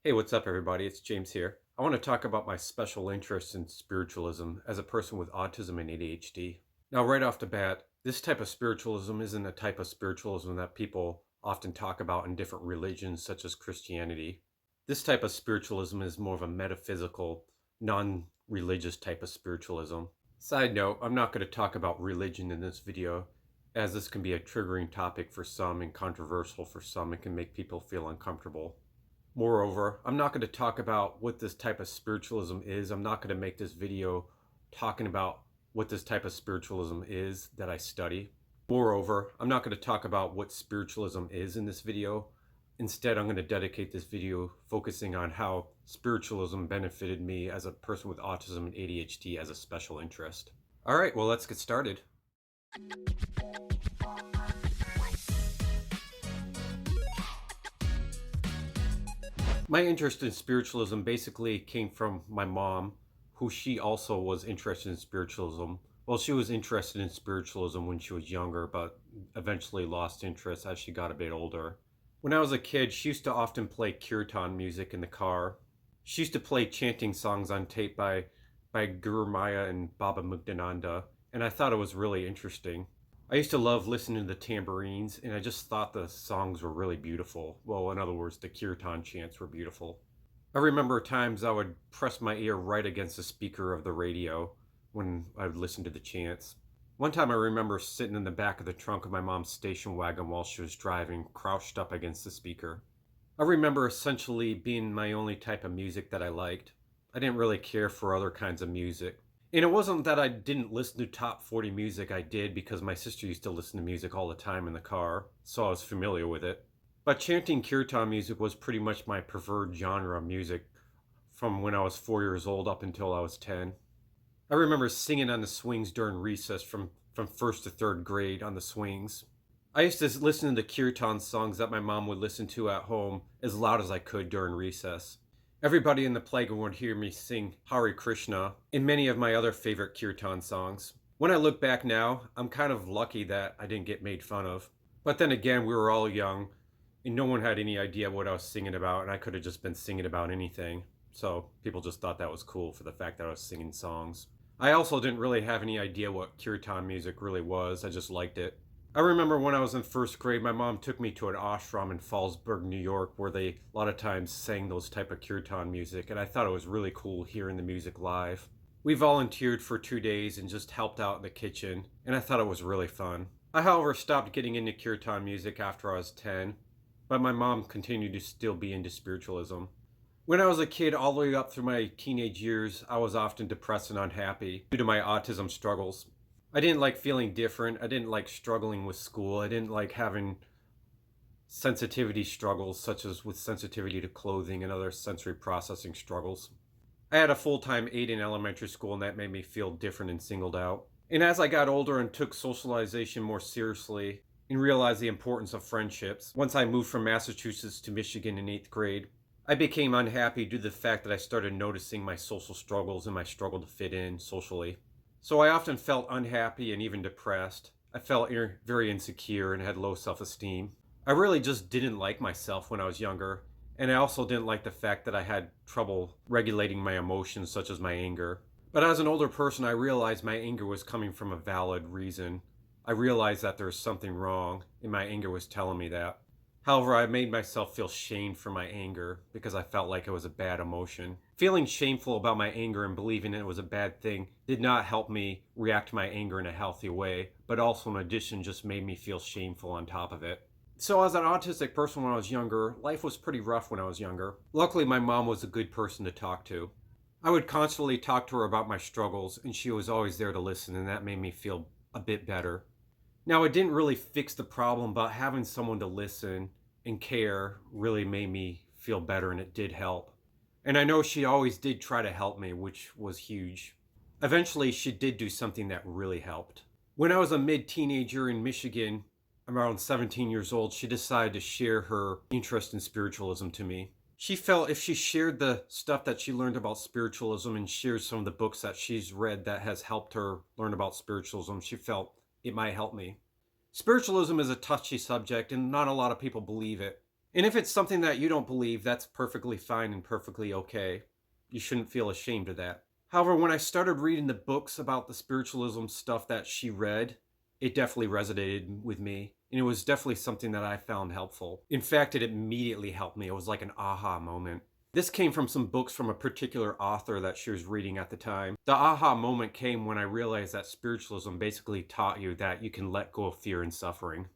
Hey, what's up, everybody? It's James here. I want to talk about my special interest in spiritualism as a person with autism and ADHD. Now, right off the bat, this type of spiritualism isn't a type of spiritualism that people often talk about in different religions, such as Christianity. This type of spiritualism is more of a metaphysical, non religious type of spiritualism. Side note, I'm not going to talk about religion in this video, as this can be a triggering topic for some and controversial for some and can make people feel uncomfortable. Moreover, I'm not going to talk about what this type of spiritualism is. I'm not going to make this video talking about what this type of spiritualism is that I study. Moreover, I'm not going to talk about what spiritualism is in this video. Instead, I'm going to dedicate this video focusing on how spiritualism benefited me as a person with autism and ADHD as a special interest. All right, well, let's get started. My interest in spiritualism basically came from my mom, who she also was interested in spiritualism. Well, she was interested in spiritualism when she was younger, but eventually lost interest as she got a bit older. When I was a kid, she used to often play kirtan music in the car. She used to play chanting songs on tape by Guru Maya and Baba Mugdananda, and I thought it was really interesting. I used to love listening to the tambourines, and I just thought the songs were really beautiful. Well, in other words, the kirtan chants were beautiful. I remember times I would press my ear right against the speaker of the radio when I would listen to the chants. One time I remember sitting in the back of the trunk of my mom's station wagon while she was driving, crouched up against the speaker. I remember essentially being my only type of music that I liked. I didn't really care for other kinds of music. And it wasn't that I didn't listen to top 40 music, I did, because my sister used to listen to music all the time in the car, so I was familiar with it. But chanting kirtan music was pretty much my preferred genre of music from when I was 4 years old up until I was 10. I remember singing on the swings during recess from first to third grade on the swings. I used to listen to the kirtan songs that my mom would listen to at home as loud as I could during recess. Everybody in the playground would hear me sing Hare Krishna and many of my other favorite kirtan songs. When I look back now, I'm kind of lucky that I didn't get made fun of. But then again, we were all young and no one had any idea what I was singing about, and I could have just been singing about anything. So people just thought that was cool for the fact that I was singing songs. I also didn't really have any idea what kirtan music really was, I just liked it. I remember when I was in first grade, my mom took me to an ashram in Fallsburg, New York, where they a lot of times sang those type of kirtan music, and I thought it was really cool hearing the music live. We volunteered for 2 days and just helped out in the kitchen, and I thought it was really fun. I, however, stopped getting into kirtan music after I was 10, but my mom continued to still be into spiritualism. When I was a kid, all the way up through my teenage years, I was often depressed and unhappy due to my autism struggles. I didn't like feeling different. I didn't like struggling with school. I didn't like having sensitivity struggles, such as with sensitivity to clothing and other sensory processing struggles. I had a full-time aide in elementary school, and that made me feel different and singled out. And as I got older and took socialization more seriously and realized the importance of friendships, once I moved from Massachusetts to Michigan in 8th grade, I became unhappy due to the fact that I started noticing my social struggles and my struggle to fit in socially. So I often felt unhappy and even depressed. I felt very insecure and had low self-esteem. I really just didn't like myself when I was younger, and I also didn't like the fact that I had trouble regulating my emotions, such as my anger. But as an older person, I realized my anger was coming from a valid reason. I realized that there was something wrong, and my anger was telling me that. However, I made myself feel shamed for my anger because I felt like it was a bad emotion. Feeling shameful about my anger and believing it was a bad thing did not help me react to my anger in a healthy way, but also in addition just made me feel shameful on top of it. So as an autistic person when I was younger, life was pretty rough when I was younger. Luckily, my mom was a good person to talk to. I would constantly talk to her about my struggles, and she was always there to listen, and that made me feel a bit better. Now, it didn't really fix the problem, but having someone to listen and care really made me feel better, and it did help. And I know she always did try to help me, which was huge. Eventually, she did do something that really helped. When I was a mid-teenager in Michigan, around 17 years old, she decided to share her interest in spiritualism to me. She felt if she shared the stuff that she learned about spiritualism and shared some of the books that she's read that has helped her learn about spiritualism, she felt it might help me. Spiritualism is a touchy subject and not a lot of people believe it. And if it's something that you don't believe, that's perfectly fine and perfectly okay. You shouldn't feel ashamed of that. However, when I started reading the books about the spiritualism stuff that she read, it definitely resonated with me. And it was definitely something that I found helpful. In fact, it immediately helped me. It was like an aha moment. This came from some books from a particular author that she was reading at the time. The aha moment came when I realized that spiritualism basically taught you that you can let go of fear and suffering.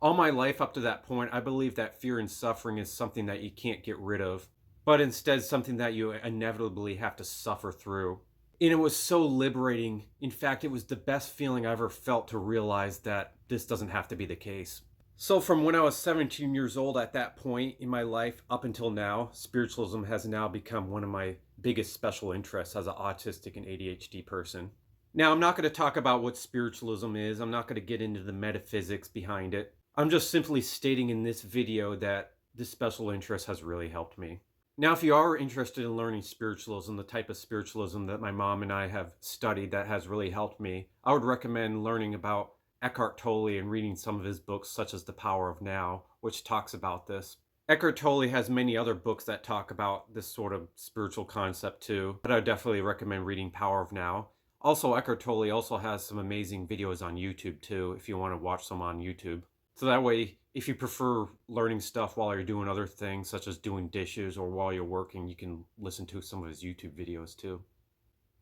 All my life up to that point, I believed that fear and suffering is something that you can't get rid of, but instead something that you inevitably have to suffer through. And it was so liberating. In fact, it was the best feeling I ever felt to realize that this doesn't have to be the case. So from when I was 17 years old at that point in my life up until now, spiritualism has now become one of my biggest special interests as an autistic and ADHD person. Now, I'm not going to talk about what spiritualism is. I'm not going to get into the metaphysics behind it. I'm just simply stating in this video that this special interest has really helped me. Now, if you are interested in learning spiritualism, the type of spiritualism that my mom and I have studied that has really helped me, I would recommend learning about Eckhart Tolle and reading some of his books, such as The Power of Now, which talks about this. Eckhart Tolle has many other books that talk about this sort of spiritual concept too, but I would definitely recommend reading Power of Now. Also, Eckhart Tolle also has some amazing videos on YouTube too, if you want to watch some on YouTube. So that way, if you prefer learning stuff while you're doing other things, such as doing dishes or while you're working, you can listen to some of his YouTube videos too.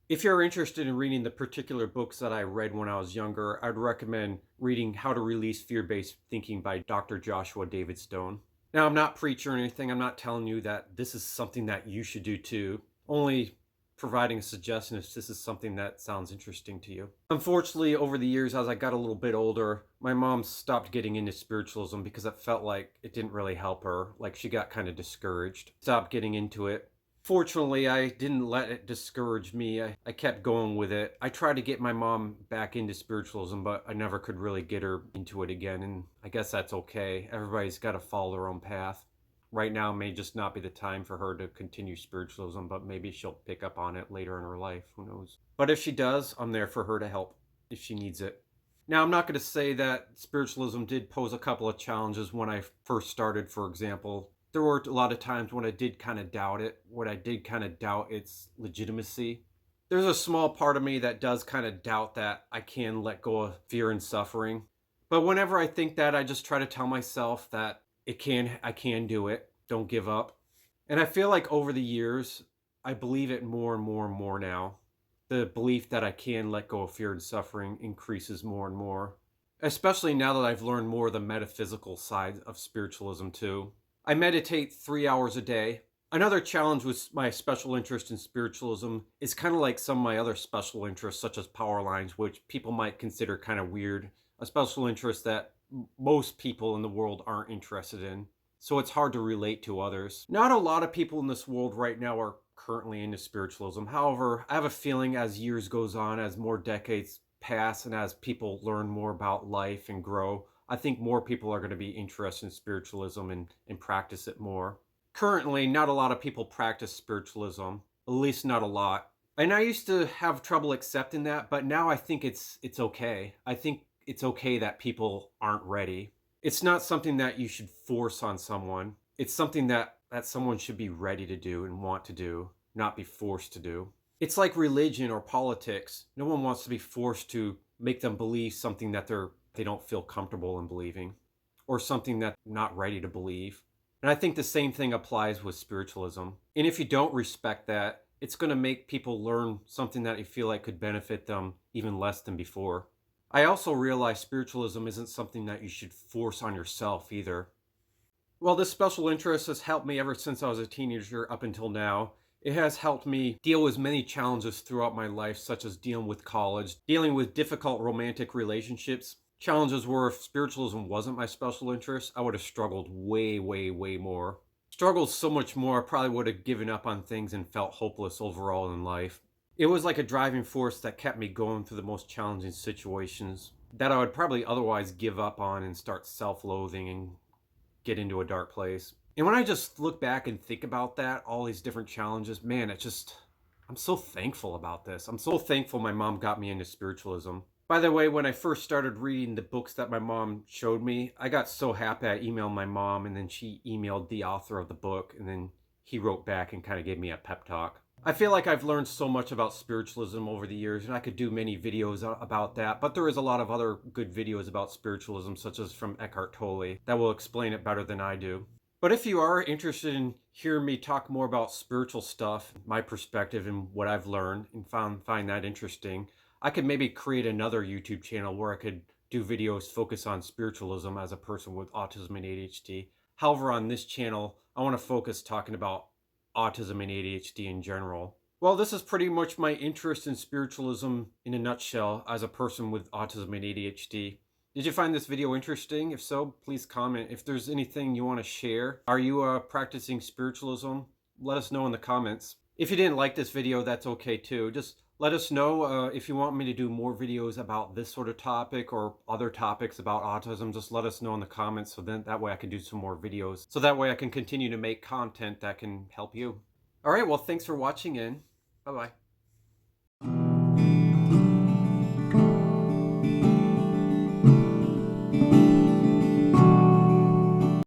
If you're interested in reading the particular books that I read when I was younger, I'd recommend reading How to Release Fear-Based Thinking by Dr. Joshua David Stone. Now, I'm not preaching or anything. I'm not telling you that this is something that you should do too. Only providing a suggestion if this is something that sounds interesting to you. Unfortunately, over the years, as I got a little bit older, my mom stopped getting into spiritualism because it felt like it didn't really help her. Like she got kind of discouraged, stopped getting into it. Fortunately, I didn't let it discourage me. I kept going with it. I tried to get my mom back into spiritualism, but I never could really get her into it again. And I guess that's okay. Everybody's got to follow their own path. Right now may just not be the time for her to continue spiritualism, but maybe she'll pick up on it later in her life. Who knows? But if she does, I'm there for her to help if she needs it. Now, I'm not going to say that spiritualism did pose a couple of challenges when I first started, for example. There were a lot of times when I did kind of doubt it, when I did kind of doubt its legitimacy. There's a small part of me that does kind of doubt that I can let go of fear and suffering. But whenever I think that, I just try to tell myself that I can do it. Don't give up. And I feel like over the years, I believe it more and more and more now. The belief that I can let go of fear and suffering increases more and more, especially now that I've learned more of the metaphysical side of spiritualism too. I meditate 3 hours a day. Another challenge with my special interest in spiritualism is kind of like some of my other special interests, such as power lines, which people might consider kind of weird. A special interest that most people in the world aren't interested in. So it's hard to relate to others. Not a lot of people in this world right now are currently into spiritualism. However, I have a feeling as years goes on, as more decades pass, and as people learn more about life and grow, I think more people are going to be interested in spiritualism and practice it more. Currently, not a lot of people practice spiritualism, at least not a lot. And I used to have trouble accepting that, but now I think it's okay. I think it's okay that people aren't ready. It's not something that you should force on someone. It's something that someone should be ready to do and want to do, not be forced to do. It's like religion or politics. No one wants to be forced to make them believe something that they don't feel comfortable in believing, or something that they're not ready to believe. And I think the same thing applies with spiritualism. And if you don't respect that, it's going to make people learn something that you feel like could benefit them even less than before. I also realize spiritualism isn't something that you should force on yourself either. Well, this special interest has helped me ever since I was a teenager up until now. It has helped me deal with many challenges throughout my life, such as dealing with college, dealing with difficult romantic relationships, challenges where if spiritualism wasn't my special interest, I would have struggled way, way, way more. Struggled so much more, I probably would have given up on things and felt hopeless overall in life. It was like a driving force that kept me going through the most challenging situations that I would probably otherwise give up on and start self-loathing and get into a dark place. And when I just look back and think about that, all these different challenges, man, I'm so thankful about this. I'm so thankful my mom got me into spiritualism. By the way, when I first started reading the books that my mom showed me, I got so happy I emailed my mom, and then she emailed the author of the book, and then he wrote back and kind of gave me a pep talk. I feel like I've learned so much about spiritualism over the years, and I could do many videos about that, but there is a lot of other good videos about spiritualism, such as from Eckhart Tolle, that will explain it better than I do. But if you are interested in hearing me talk more about spiritual stuff, my perspective and what I've learned, and find that interesting, I could maybe create another YouTube channel where I could do videos focused on spiritualism as a person with autism and ADHD. However, on this channel, I want to focus talking about autism and ADHD in general. Well, this is pretty much my interest in spiritualism in a nutshell as a person with autism and ADHD. Did you find this video interesting? If so, please comment. If there's anything you want to share, are you practicing spiritualism? Let us know in the comments. If you didn't like this video, that's okay too. Just let us know if you want me to do more videos about this sort of topic or other topics about autism. Just let us know in the comments, so then that way I can do some more videos. So that way I can continue to make content that can help you. All right, well, thanks for watching, and bye-bye.